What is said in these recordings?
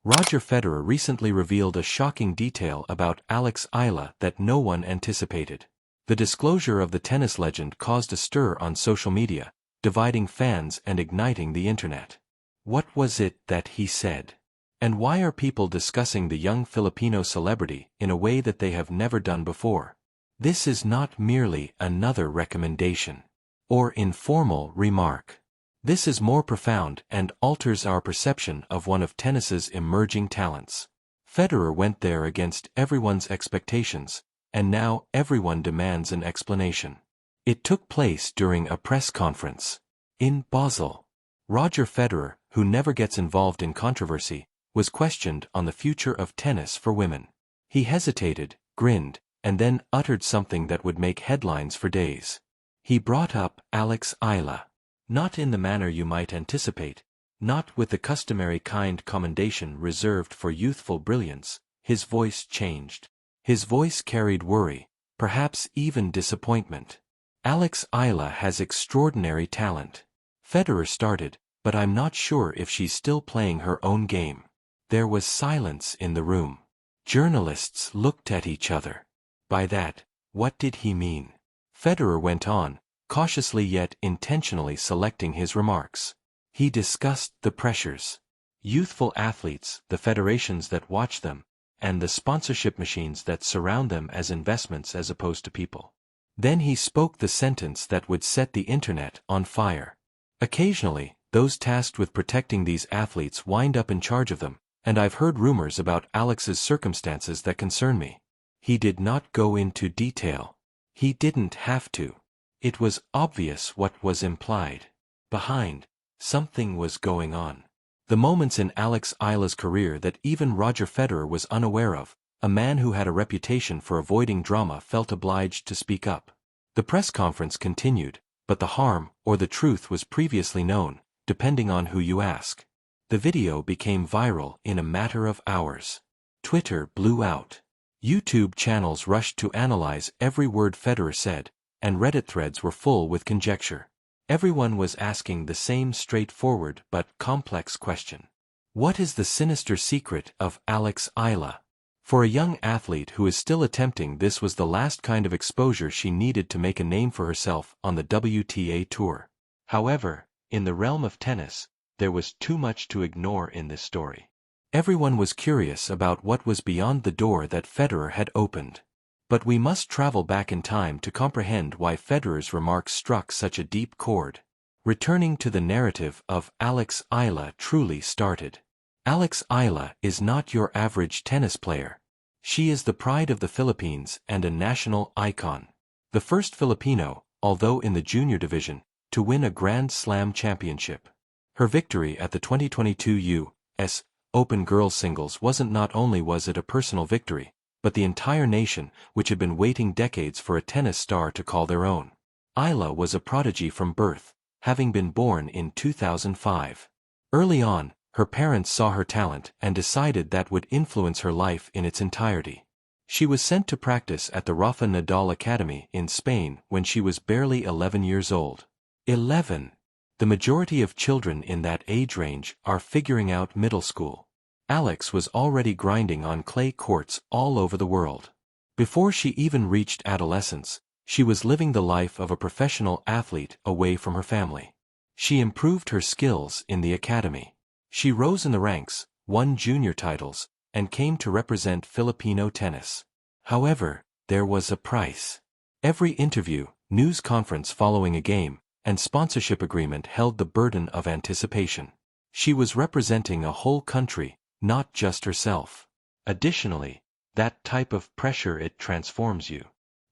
Roger Federer recently revealed a shocking detail about Alex Eala that no one anticipated. The disclosure of the tennis legend caused a stir on social media, dividing fans and igniting the internet. What was it that he said? And why are people discussing the young Filipino celebrity in a way that they have never done before? This is not merely another recommendation or informal remark. This is more profound and alters our perception of one of tennis's emerging talents. Federer went there against everyone's expectations, and now everyone demands an explanation. It took place during a press conference in Basel. Roger Federer, who never gets involved in controversy, was questioned on the future of tennis for women. He hesitated, grinned, and then uttered something that would make headlines for days. He brought up Alex Eala. Not in the manner you might anticipate, not with the customary kind commendation reserved for youthful brilliance. His voice changed. His voice carried worry, perhaps even disappointment. Alex Eala has extraordinary talent. Federer started, but I'm not sure if she's still playing her own game. There was silence in the room. Journalists looked at each other. By that, what did he mean? Federer went on, cautiously yet intentionally selecting his remarks. He discussed the pressures. Youthful athletes, the federations that watch them, and the sponsorship machines that surround them as investments as opposed to people. Then he spoke the sentence that would set the internet on fire. Occasionally, those tasked with protecting these athletes wind up in charge of them, and I've heard rumors about Alex's circumstances that concern me. He did not go into detail. He didn't have to. It was obvious what was implied. Behind, something was going on. The moments in Alex Eala's career that even Roger Federer was unaware of, a man who had a reputation for avoiding drama felt obliged to speak up. The press conference continued, but the harm or the truth was previously known, depending on who you ask. The video became viral in a matter of hours. Twitter blew out. YouTube channels rushed to analyze every word Federer said, and Reddit threads were full with conjecture. Everyone was asking the same straightforward but complex question. What is the sinister secret of Alex Eala? For a young athlete who is still attempting, this was the last kind of exposure she needed to make a name for herself on the WTA Tour. However, in the realm of tennis, there was too much to ignore in this story. Everyone was curious about what was beyond the door that Federer had opened. But we must travel back in time to comprehend why Federer's remarks struck such a deep chord. Returning to the narrative of Alex Eala truly started. Alex Eala is not your average tennis player. She is the pride of the Philippines and a national icon. The first Filipino, although in the junior division, to win a Grand Slam championship. Her victory at the 2022 U.S. Open girls singles not only was it a personal victory, but the entire nation, which had been waiting decades for a tennis star to call their own. Eala was a prodigy from birth, having been born in 2005. Early on, her parents saw her talent and decided that would influence her life in its entirety. She was sent to practice at the Rafa Nadal Academy in Spain when she was barely 11 years old. 11. The majority of children in that age range are figuring out middle school. Alex was already grinding on clay courts all over the world. Before she even reached adolescence, she was living the life of a professional athlete away from her family. She improved her skills in the academy. She rose in the ranks, won junior titles, and came to represent Filipino tennis. However, there was a price. Every interview, news conference following a game, and sponsorship agreement held the burden of anticipation. She was representing a whole country, not just herself. Additionally, that type of pressure, it transforms you.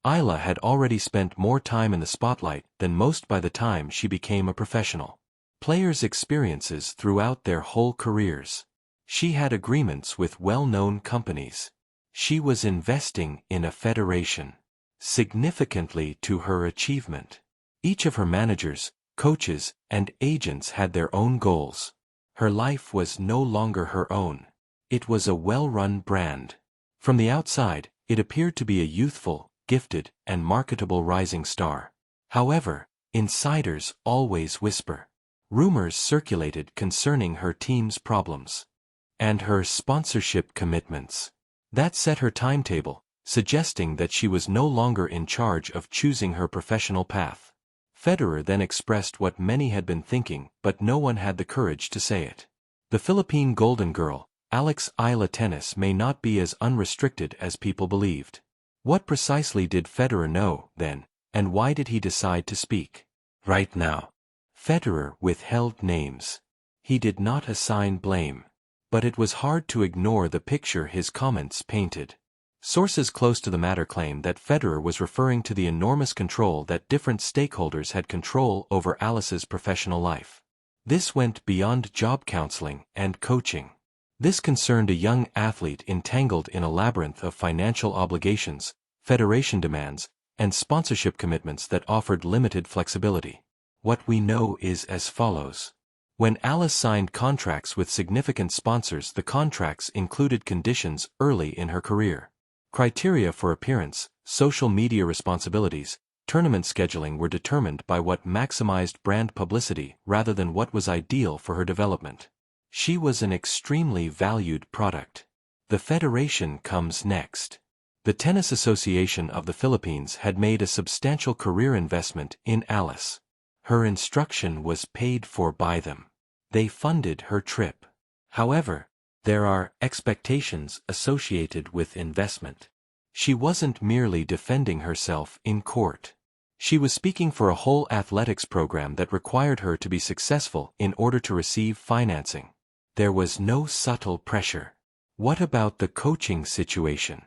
Eala had already spent more time in the spotlight than most by the time she became a professional. Players' experiences throughout their whole careers. She had agreements with well-known companies. She was investing in a federation. Significantly to her achievement. Each of her managers, coaches, and agents had their own goals. Her life was no longer her own. It was a well-run brand. From the outside, it appeared to be a youthful, gifted, and marketable rising star. However, insiders always whisper. Rumors circulated concerning her team's problems. and her sponsorship commitments. That set her timetable, suggesting that she was no longer in charge of choosing her professional path. Federer then expressed what many had been thinking, but no one had the courage to say it. The Philippine Golden Girl, Alex Eala tennis may not be as unrestricted as people believed. What precisely did Federer know, then, and why did he decide to speak? Right now. Federer withheld names. He did not assign blame. But it was hard to ignore the picture his comments painted. Sources close to the matter claim that Federer was referring to the enormous control that different stakeholders had control over Alice's professional life. This went beyond job counseling and coaching. This concerned a young athlete entangled in a labyrinth of financial obligations, federation demands, and sponsorship commitments that offered limited flexibility. What we know is as follows. When Alice signed contracts with significant sponsors, the contracts included conditions early in her career. Criteria for appearance, social media responsibilities, tournament scheduling were determined by what maximized brand publicity rather than what was ideal for her development. She was an extremely valued product. The federation comes next. The Tennis Association of the Philippines had made a substantial career investment in Alice. Her instruction was paid for by them. They funded her trip. However, there are expectations associated with investment. She wasn't merely defending herself in court. She was speaking for a whole athletics program that required her to be successful in order to receive financing. There was no subtle pressure. What about the coaching situation?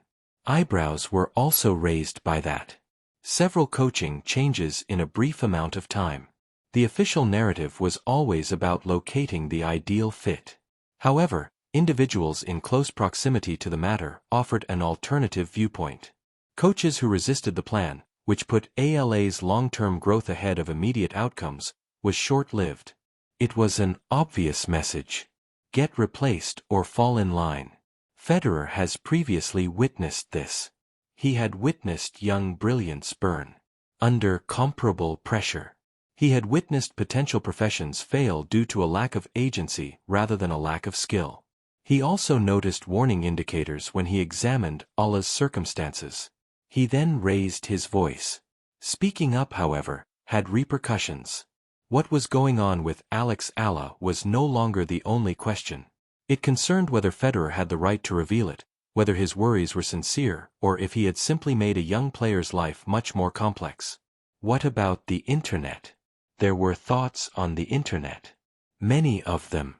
Eyebrows were also raised by that. Several coaching changes in a brief amount of time. The official narrative was always about locating the ideal fit. However, individuals in close proximity to the matter offered an alternative viewpoint. Coaches who resisted the plan, which put ALA's long-term growth ahead of immediate outcomes, was short-lived. It was an obvious message. Get replaced or fall in line. Federer has previously witnessed this. He had witnessed young brilliance burn under comparable pressure. He had witnessed potential professions fail due to a lack of agency rather than a lack of skill. He also noticed warning indicators when he examined Eala's circumstances. He then raised his voice. Speaking up, however, had repercussions. What was going on with Alex Eala was no longer the only question. It concerned whether Federer had the right to reveal it, whether his worries were sincere, or if he had simply made a young player's life much more complex. What about the internet? There were thoughts on the internet. Many of them.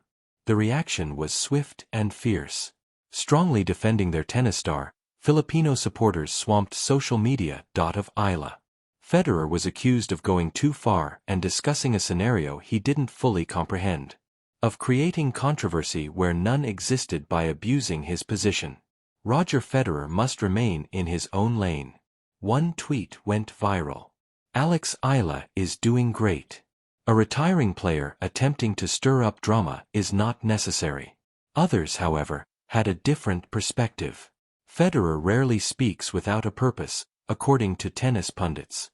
The reaction was swift and fierce. Strongly defending their tennis star, Filipino supporters swamped social media. Of Eala. Federer was accused of going too far and discussing a scenario he didn't fully comprehend. Of creating controversy where none existed by abusing his position. Roger Federer must remain in his own lane. One tweet went viral. Alex Eala is doing great. A retiring player attempting to stir up drama is not necessary. Others, however, had a different perspective. Federer rarely speaks without a purpose, according to tennis pundits.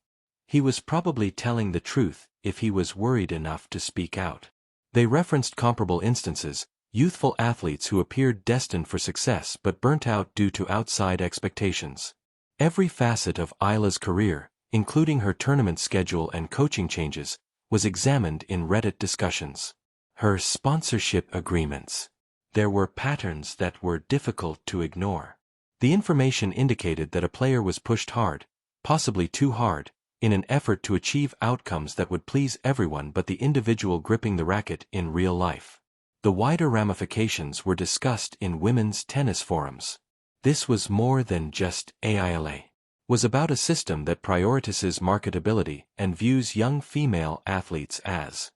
He was probably telling the truth if he was worried enough to speak out. They referenced comparable instances, youthful athletes who appeared destined for success but burnt out due to outside expectations. Every facet of Eala's career, including her tournament schedule and coaching changes, was examined in Reddit discussions. Her sponsorship agreements. There were patterns that were difficult to ignore. The information indicated that a player was pushed hard, possibly too hard, in an effort to achieve outcomes that would please everyone but the individual gripping the racket in real life. The wider ramifications were discussed in women's tennis forums. This was more than just AILA. Was about a system that prioritizes marketability and views young female athletes as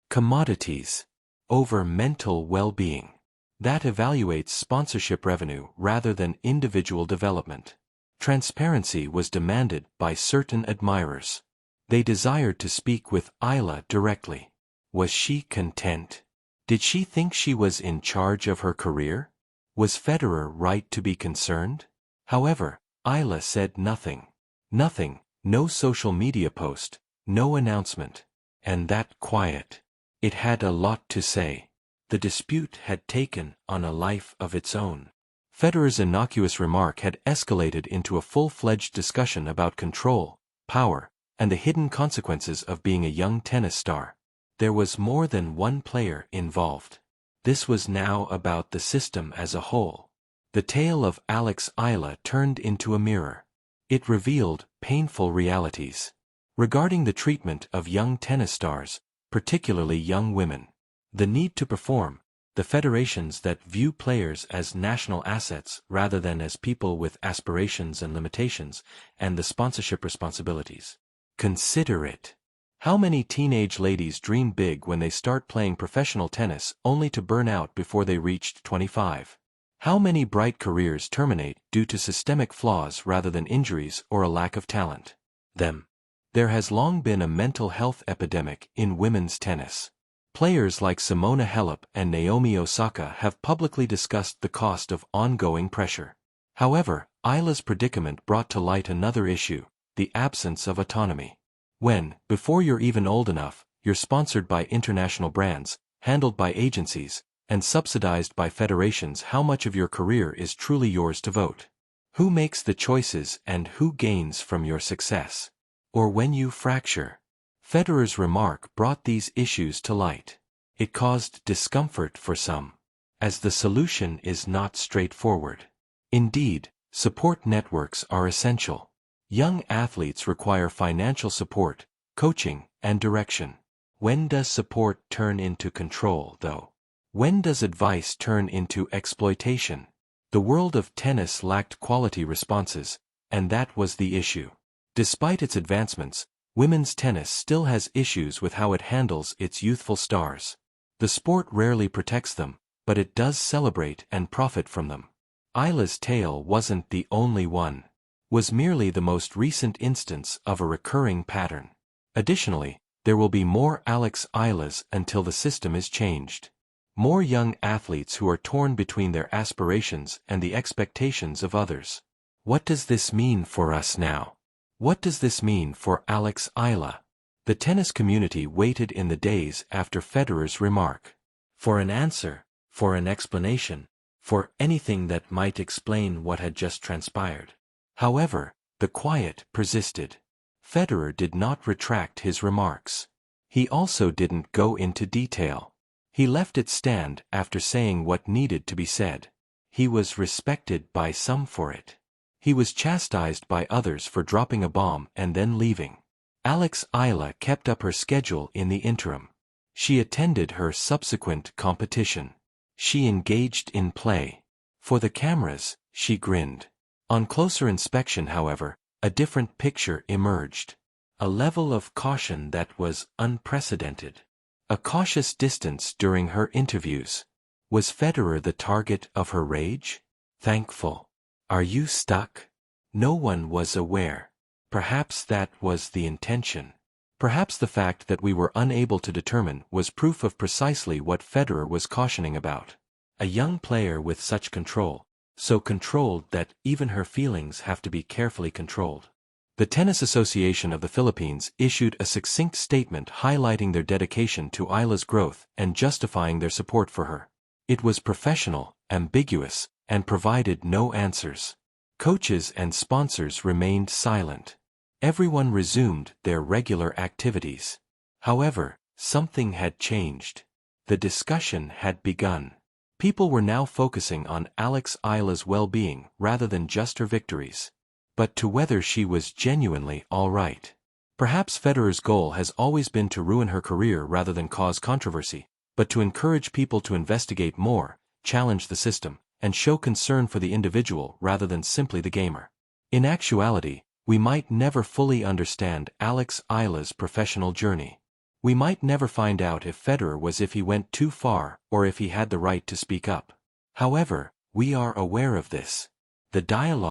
commodities over mental well-being. That evaluates sponsorship revenue rather than individual development. Transparency was demanded by certain admirers. They desired to speak with Eala directly. Was she content? Did she think she was in charge of her career? Was Federer right to be concerned? However, Eala said nothing. Nothing, no social media post, no announcement. And that quiet. It had a lot to say. The dispute had taken on a life of its own. Federer's innocuous remark had escalated into a full-fledged discussion about control, power, and the hidden consequences of being a young tennis star. There was more than one player involved. This was now about the system as a whole. The tale of Alex Eala turned into a mirror. It revealed painful realities regarding the treatment of young tennis stars, particularly young women. The need to perform, the federations that view players as national assets rather than as people with aspirations and limitations, and the sponsorship responsibilities. Consider it. How many teenage ladies dream big when they start playing professional tennis only to burn out before they reached 25? How many bright careers terminate due to systemic flaws rather than injuries or a lack of talent? There has long been a mental health epidemic in women's tennis. Players like Simona Halep and Naomi Osaka have publicly discussed the cost of ongoing pressure. However, Ayla's predicament brought to light another issue: the absence of autonomy. When, before you're even old enough, you're sponsored by international brands, handled by agencies, and subsidized by federations, how much of your career is truly yours to vote? Who makes the choices and who gains from your success? Or when you fracture? Federer's remark brought these issues to light. It caused discomfort for some, as the solution is not straightforward. Indeed, support networks are essential. Young athletes require financial support, coaching, and direction. When does support turn into control, though? When does advice turn into exploitation? The world of tennis lacked quality responses, and that was the issue. Despite its advancements, women's tennis still has issues with how it handles its youthful stars. The sport rarely protects them, but it does celebrate and profit from them. Ayla's tale wasn't the only one. Was merely the most recent instance of a recurring pattern. Additionally, there will be more Alex Ealas until the system is changed. More young athletes who are torn between their aspirations and the expectations of others. What does this mean for us now? What does this mean for Alex Eala? The tennis community waited in the days after Federer's remark. For an answer, for an explanation, for anything that might explain what had just transpired. However, the quiet persisted. Federer did not retract his remarks. He also didn't go into detail. He left it stand after saying what needed to be said. He was respected by some for it. He was chastised by others for dropping a bomb and then leaving. Alex Eala kept up her schedule in the interim. She attended her subsequent competition. She engaged in play. For the cameras, she grinned. On closer inspection, however, a different picture emerged. A level of caution that was unprecedented. A cautious distance during her interviews. Was Federer the target of her rage? Thankful. Are you stuck? No one was aware. Perhaps that was the intention. Perhaps the fact that we were unable to determine was proof of precisely what Federer was cautioning about. A young player with such control, so controlled that even her feelings have to be carefully controlled. The Tennis Association of the Philippines issued a succinct statement highlighting their dedication to Ayla's growth and justifying their support for her. It was professional, ambiguous, and provided no answers. Coaches and sponsors remained silent. Everyone resumed their regular activities. However, something had changed. The discussion had begun. People were now focusing on Alex Eala's well-being rather than just her victories. But to whether she was genuinely all right. Perhaps Federer's goal has always been to ruin her career rather than cause controversy, but to encourage people to investigate more, challenge the system, and show concern for the individual rather than simply the gamer. In actuality, we might never fully understand Alex Eala's professional journey. We might never find out if Federer was if he went too far or if he had the right to speak up. However, we are aware of this. The dialogue